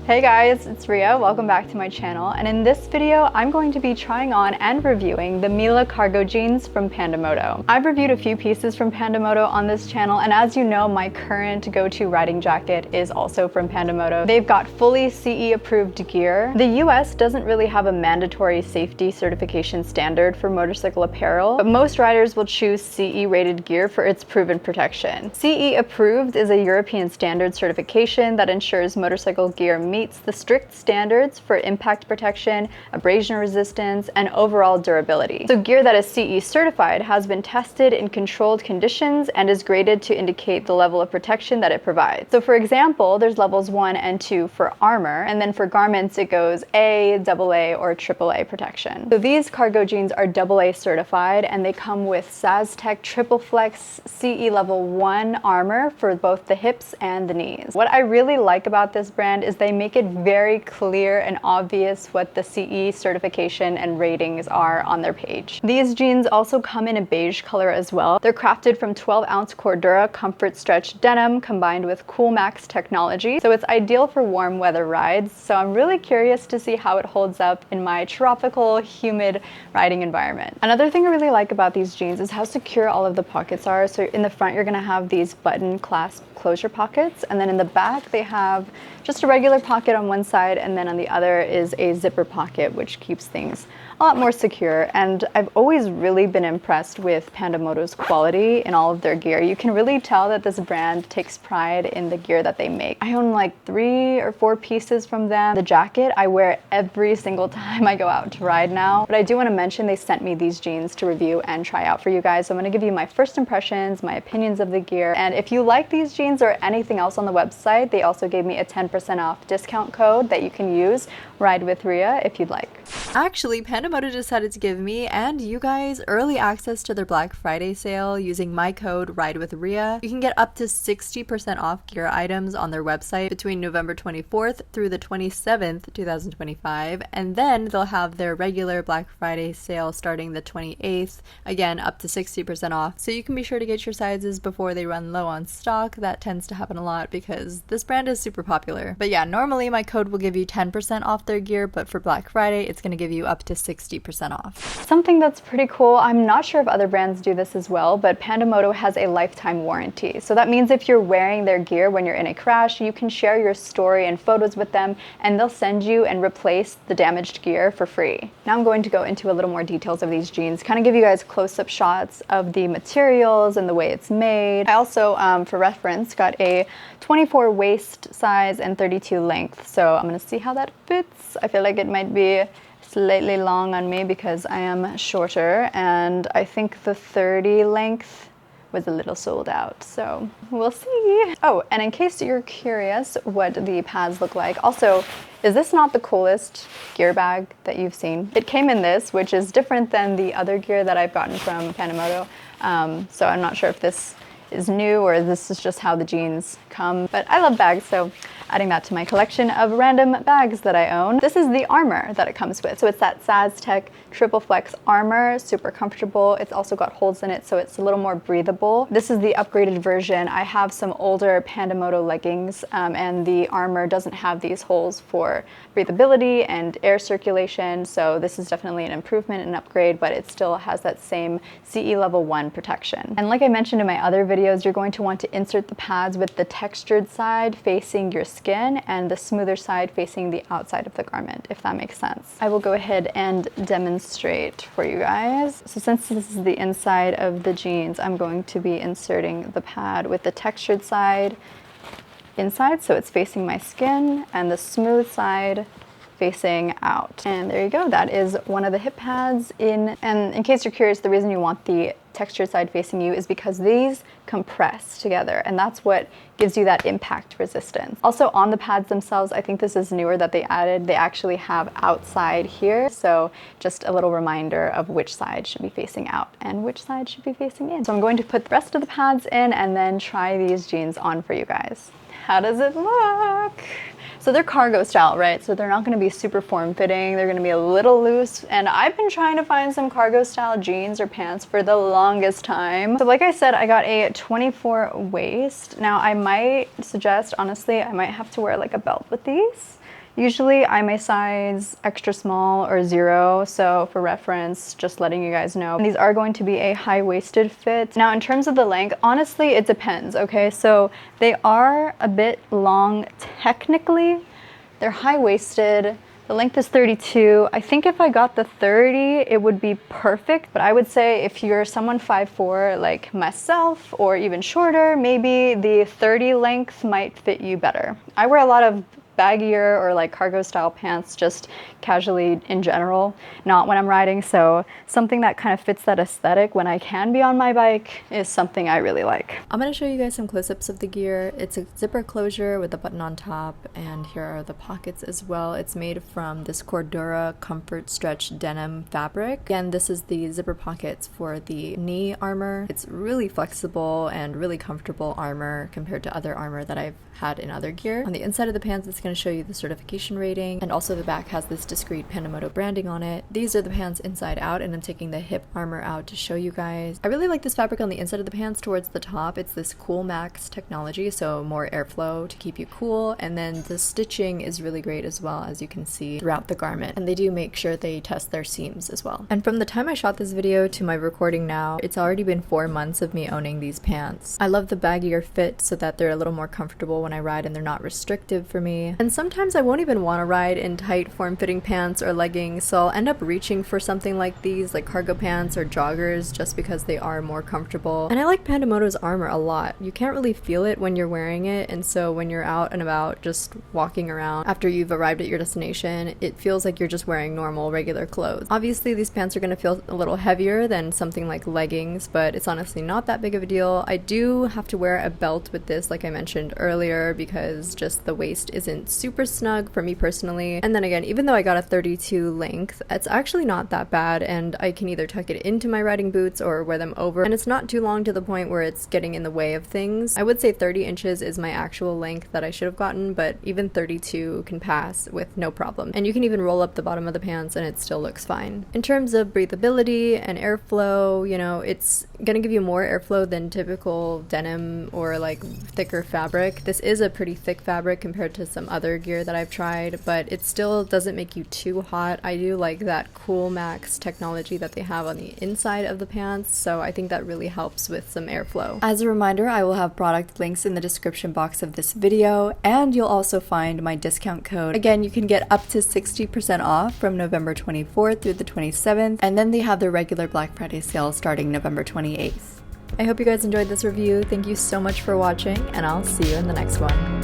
Hey guys, it's Rhea. Welcome back to my channel, and in this video I'm going to be trying on and reviewing the Mila cargo jeans from Pando Moto. I've reviewed a few pieces from Pando Moto on this channel, and as you know, my current go-to riding jacket is also from Pando Moto. They've got fully CE approved gear. The US doesn't really have a mandatory safety certification standard for motorcycle apparel, but most riders will choose CE rated gear for its proven protection. CE approved is a European standard certification that ensures motorcycle gear meets the strict standards for impact protection, abrasion resistance, and overall durability. So gear that is CE certified has been tested in controlled conditions and is graded to indicate the level of protection that it provides. So for example, there's levels 1 and 2 for armor, and then for garments it goes A, AA, or AAA protection. So these cargo jeans are AA certified, and they come with SazTech Triple Flex CE level 1 armor for both the hips and the knees. What I really like about this brand is they make it very clear and obvious what the CE certification and ratings are on their page. These jeans also come in a beige color as well. They're crafted from 12-ounce Cordura comfort stretch denim combined with Cool Max technology, so it's ideal for warm weather rides. So I'm really curious to see how it holds up in my tropical, humid riding environment. Another thing I really like about these jeans is how secure all of the pockets are. So in the front, you're gonna have these button clasp closure pockets, and then in the back they have just a regular pocket on one side, and then on the other is a zipper pocket, which keeps things a lot more secure. And I've always really been impressed with Pando Moto's quality in all of their gear. You can really tell that this brand takes pride in the gear that they make. I own like 3 or 4 pieces from them. The jacket I wear every single time I go out to ride now. But I do want to mention they sent me these jeans to review and try out for you guys. So I'm going to give you my first impressions, my opinions of the gear. And if you like these jeans or anything else on the website, they also gave me a 10% off discount code that you can use, RidewithRea, if you'd like. Actually, Pando Moto decided to give me and you guys early access to their Black Friday sale using my code RidewithRea. You can get up to 60% off gear items on their website between November 24th through the 27th, 2025, and then they'll have their regular Black Friday sale starting the 28th, again up to 60% off. So you can be sure to get your sizes before they run low on stock. That tends to happen a lot because this brand is super popular. But yeah, normally my code will give you 10% off their gear, but for Black Friday it's going to give you up to 60% off. Something that's pretty cool, I'm not sure if other brands do this as well, but Pando Moto has a lifetime warranty. So that means if you're wearing their gear when you're in a crash, you can share your story and photos with them, and they'll send you and replace the damaged gear for free. Now I'm going to go into a little more details of these jeans, kind of give you guys close-up shots of the materials and the way it's made. I also, for reference, got a 24 waist size and 32 length, so I'm gonna see how that fits. I feel like it might be slightly long on me because I am shorter, and I think the 30 length was a little sold out, so we'll see. Oh, and in case you're curious what the pads look like, also, is this not the coolest gear bag that you've seen? It came in this, which is different than the other gear that I've gotten from Pando Moto, so I'm not sure if this is new or this is just how the jeans come, but I love bags, so adding that to my collection of random bags that I own. This is the armor that it comes with. So it's that SazTech Triple Flex armor, super comfortable. It's also got holes in it, so it's a little more breathable. This is the upgraded version. I have some older Pando Moto leggings, and the armor doesn't have these holes for breathability and air circulation, so this is definitely an improvement and upgrade, but it still has that same CE level 1 protection. And like I mentioned in my other videos, you're going to want to insert the pads with the textured side facing your skin and the smoother side facing the outside of the garment, if that makes sense. I will go ahead and demonstrate for you guys. So since this is the inside of the jeans, I'm going to be inserting the pad with the textured side inside, so it's facing my skin, and the smooth side facing out. And there you go, that is one of the hip pads in. And in case you're curious, the reason you want the textured side facing you is because these compress together, and that's what gives you that impact resistance. Also on the pads themselves, I think this is newer that they added, they actually have outside here, so just a little reminder of which side should be facing out and which side should be facing in. So I'm going to put the rest of the pads in and then try these jeans on for you guys. How does it look? So they're cargo style, right? So they're not gonna be super form-fitting. They're gonna be a little loose. And I've been trying to find some cargo style jeans or pants for the longest time. So like I said, I got a 24 waist. Now I might suggest, honestly, I might have to wear like a belt with these, Usually I'm a size extra small or 0, so for reference, just letting you guys know. And these are going to be a high-waisted fit. Now in terms of the length, honestly it depends, okay? So they are a bit long technically. They're high-waisted. The length is 32. I think if I got the 30, it would be perfect. But I would say if you're someone 5'4" like myself or even shorter, maybe the 30 length might fit you better. I wear a lot of baggier or like cargo style pants just casually in general, not when I'm riding, so something that kind of fits that aesthetic when I can be on my bike is something I really like. I'm going to show you guys some close-ups of the gear. It's a zipper closure with a button on top, and here are the pockets as well. It's made from this Cordura Comfort Stretch denim fabric. Again, this is the zipper pockets for the knee armor. It's really flexible and really comfortable armor compared to other armor that I've had in other gear. On the inside of the pants, it's going to show you the certification rating, and also the back has this discreet Pando Moto branding on it. These are the pants inside out, and I'm taking the hip armor out to show you guys. I really like this fabric on the inside of the pants towards the top. It's this Cool Max technology, so more airflow to keep you cool, and then the stitching is really great as well, as you can see throughout the garment, and they do make sure they test their seams as well. And from the time I shot this video to my recording now, it's already been 4 months of me owning these pants. I love the baggier fit so that they're a little more comfortable when I ride and they're not restrictive for me. And sometimes I won't even want to ride in tight form-fitting pants or leggings, so I'll end up reaching for something like these, like cargo pants or joggers, just because they are more comfortable. And I like Pando Moto's armor a lot. You can't really feel it when you're wearing it, and so when you're out and about just walking around after you've arrived at your destination, it feels like you're just wearing normal, regular clothes. Obviously, these pants are going to feel a little heavier than something like leggings, but it's honestly not that big of a deal. I do have to wear a belt with this, like I mentioned earlier, because just the waist isn't super snug for me personally. And then again, even though I got a 32 length, it's actually not that bad, and I can either tuck it into my riding boots or wear them over, and it's not too long to the point where it's getting in the way of things. I would say 30 inches is my actual length that I should have gotten, but even 32 can pass with no problem. And you can even roll up the bottom of the pants and it still looks fine. In terms of breathability and airflow, you know, it's gonna give you more airflow than typical denim or like thicker fabric. This is a pretty thick fabric compared to some other gear that I've tried, but it still doesn't make you too hot. I do like that Cool Max technology that they have on the inside of the pants, so I think that really helps with some airflow. As a reminder, I will have product links in the description box of this video, and you'll also find my discount code. Again, you can get up to 60% off from November 24th through the 27th, and then they have their regular Black Friday sale starting November 28th. I hope you guys enjoyed this review. Thank you so much for watching, and I'll see you in the next one.